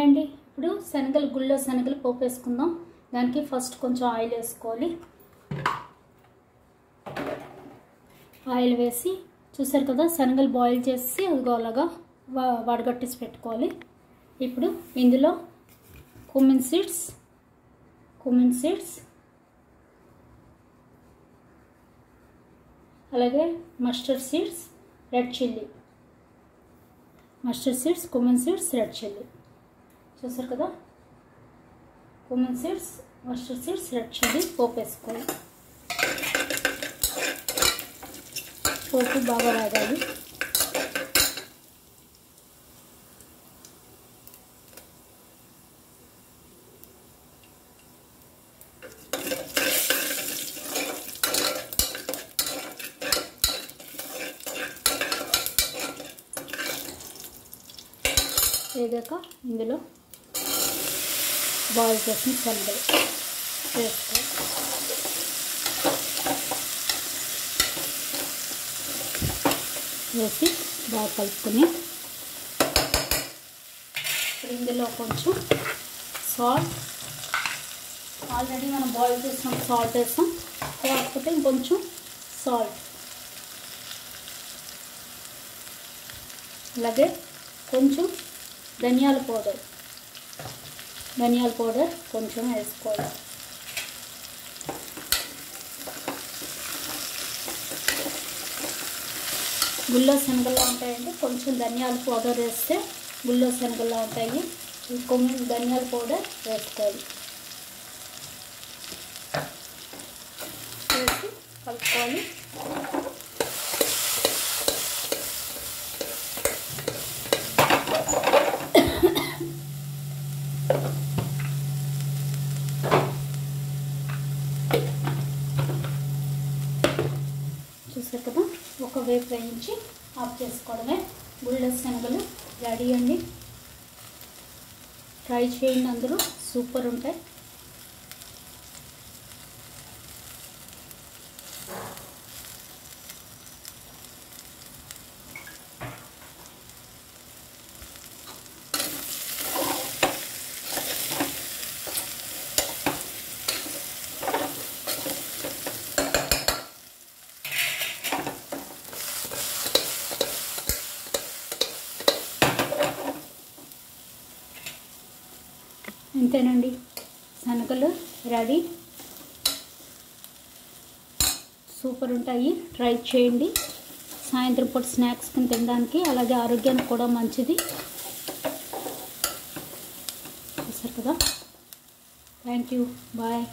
అండి ఇప్పుడు శనగలు గుళ్ళో శనగలు పోపు వేసుకుందాం. దానికి ఫస్ట్ కొంచెం ఆయిల్ వేసుకోవాలి. ఆయిల్ వేసి చూసారు కదా శనగలు బాయిల్ చేసి అదిగో అలాగా వడగట్టేసి పెట్టుకోవాలి. ఇప్పుడు ఇందులో కుమిన్ సీడ్స్ అలాగే mustard seeds, red chilli, mustard seeds, cumin seeds, red chilli చూసారు కదా. Cumin seeds, mustard seeds, red chilli పోపు వేసుకోవాలి. పోపు బాగా వేగాలి. వేగాక ఇందులో బాయిల్ చేసిన శనగలు వేసుకోవాలి. వేసి బాగా కలుపుకొని ఇప్పుడు ఇందులో కొంచెం సాల్ట్, ఆల్రెడీ మనం బాయిల్ చేసిన సాల్ట్ వేసాం, కాకపోతే ఇంకొంచెం సాల్ట్, అలాగే కొంచెం ధనియాల పౌడర్ కొంచెం వేసుకోవాలి. గుళ్ళో శనగల్లో ఉంటాయండి. కొంచెం ధనియాల పౌడర్ వేస్తే గుళ్ళో శనగల్లో ఉంటాయి. కొంచెం ధనియాల పౌడర్ వేసుకోవాలి. వేసి కలుపుకోవాలి. చూసారు కదా, ఒక వేపు వేయించి ఆఫ్ చేసుకోవడమే. గుళ్ళో శనగలు రెడీ అండి. ట్రై చేయండి, అందరూ సూపర్ ఉంటాయి. అంతేనండి, శనగలు రెడీ. సూపర్ ఉంటాయి, ట్రై చేయండి. సాయంత్రం పూట స్నాక్స్ కింద తినడానికి, అలాగే ఆరోగ్యానికి కూడా మంచిది. చూసారు కదా. Thank you, bye.